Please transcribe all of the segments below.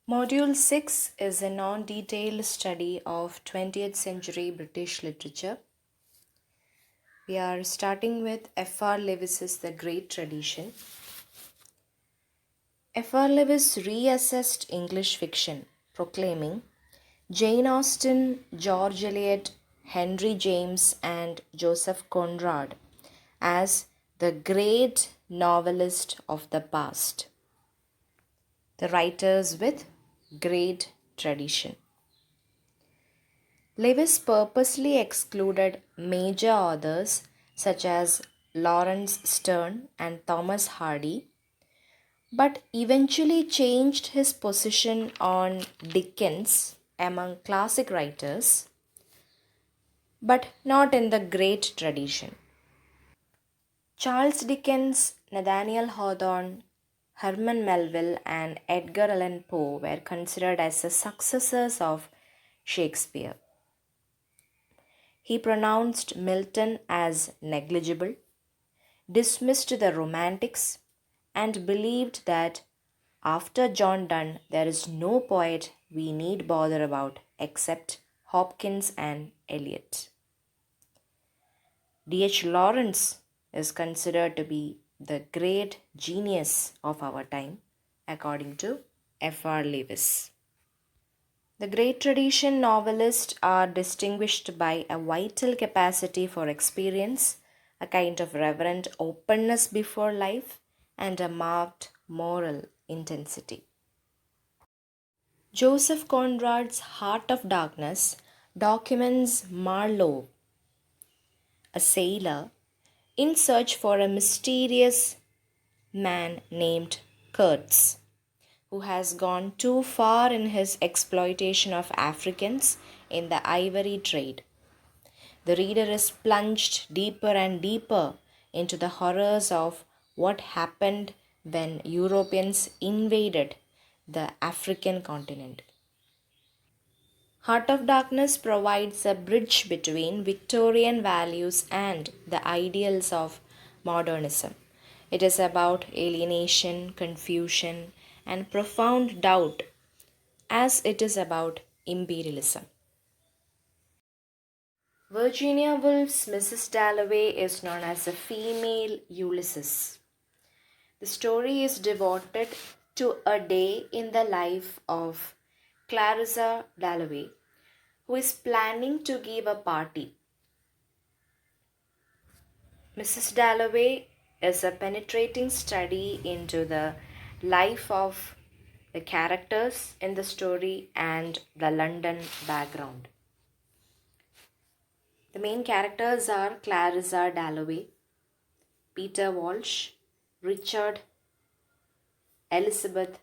Module 6 is a non detailed study of 20th century British literature. We are starting with F.R. Lewis's The Great Tradition. F.R. Lewis reassessed English fiction, proclaiming Jane Austen, George Eliot, Henry James, and Joseph Conrad as the great novelist of the past, the writers with great tradition. Lewis purposely excluded major authors such as Lawrence Sterne and Thomas Hardy, but eventually changed his position on Dickens among classic writers, but not in the great tradition. Charles Dickens, Nathaniel Hawthorne, Herman Melville, and Edgar Allan Poe were considered as the successors of Shakespeare. He pronounced Milton as negligible, dismissed the Romantics, and believed that after John Donne there is no poet we need bother about except Hopkins and Eliot. D.H. Lawrence is considered to be the great genius of our time, according to F.R. Lewis. The great tradition novelists are distinguished by a vital capacity for experience, a kind of reverent openness before life, and a marked moral intensity. Joseph Conrad's Heart of Darkness documents Marlowe, a sailor, in search for a mysterious man named Kurtz, who has gone too far in his exploitation of Africans in the ivory trade. The reader is plunged deeper and deeper into the horrors of what happened when Europeans invaded the African continent. Heart of Darkness provides a bridge between Victorian values and the ideals of modernism. It is about alienation, confusion, and profound doubt, as it is about imperialism. Virginia Woolf's Mrs. Dalloway is known as a female Ulysses. The story is devoted to a day in the life of Clarissa Dalloway, who is planning to give a party. Mrs. Dalloway is a penetrating study into the life of the characters in the story and the London background. The main characters are Clarissa Dalloway, Peter Walsh, Richard, Elizabeth,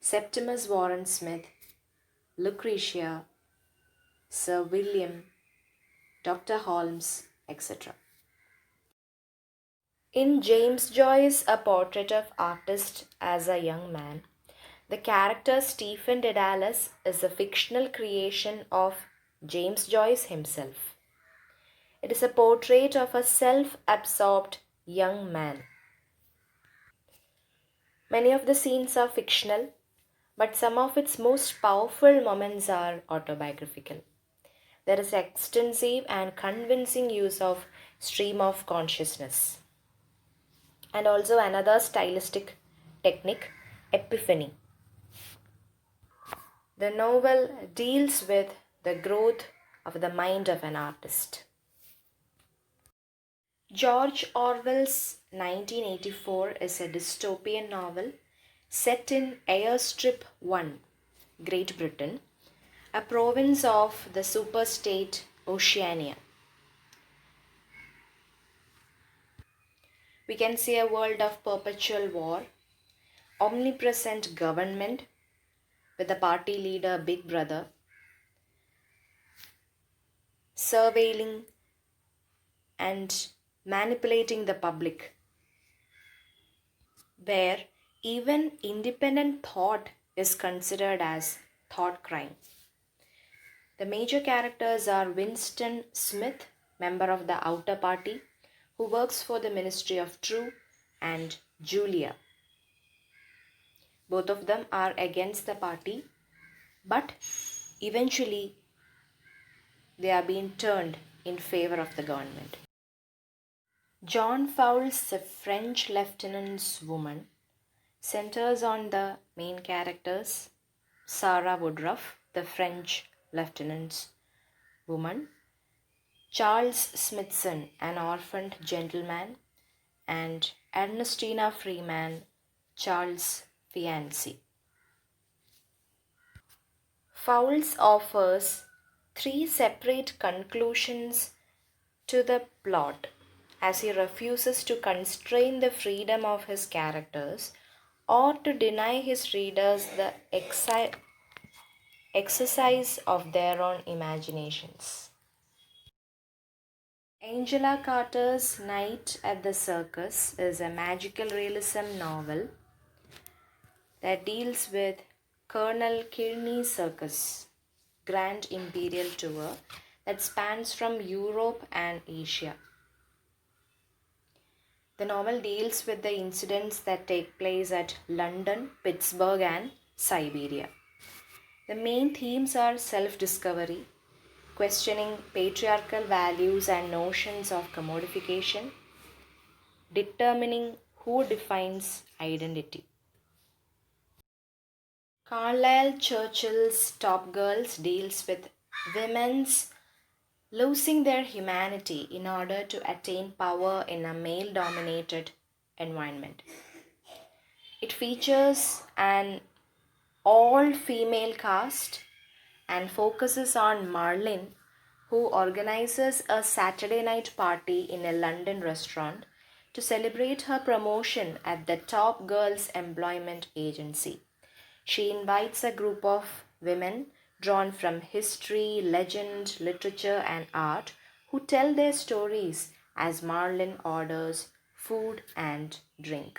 Septimus Warren Smith, Lucretia, Sir William, Dr. Holmes, etc. In James Joyce's A Portrait of Artist as a Young Man, the character Stephen Dedalus is a fictional creation of James Joyce himself. It is a portrait of a self-absorbed young man. Many of the scenes are fictional, but some of its most powerful moments are autobiographical. There is extensive and convincing use of stream of consciousness. And also another stylistic technique, epiphany. The novel deals with the growth of the mind of an artist. George Orwell's 1984 is a dystopian novel set in Airstrip 1, Great Britain, a province of the superstate Oceania. We can see a world of perpetual war, omnipresent government with the party leader Big Brother, surveilling and manipulating the public, where even independent thought is considered as thought crime. The major characters are Winston Smith, member of the Outer Party, who works for the Ministry of Truth, and Julia. Both of them are against the party, but eventually they are being turned in favor of the government. John Fowles, the French lieutenant's woman, centers on the main characters Sarah Woodruff, the French lieutenant's woman, Charles Smithson, an orphaned gentleman, and Ernestina Freeman, Charles' fiancée. Fowles offers three separate conclusions to the plot as he refuses to constrain the freedom of his characters or to deny his readers the exercise of their own imaginations. Angela Carter's Night at the Circus is a magical realism novel that deals with Colonel Kearney's circus, Grand Imperial Tour that spans from Europe and Asia. The novel deals with the incidents that take place at London, Pittsburgh, and Siberia. The main themes are self-discovery, questioning patriarchal values and notions of commodification, determining who defines identity. Carlyle Churchill's Top Girls deals with women's losing their humanity in order to attain power in a male-dominated environment. It features an all-female cast and focuses on Marlene, who organizes a Saturday night party in a London restaurant to celebrate her promotion at the Top Girls Employment Agency. She invites a group of women drawn from history, legend, literature, and art who tell their stories as Marlene orders food and drink.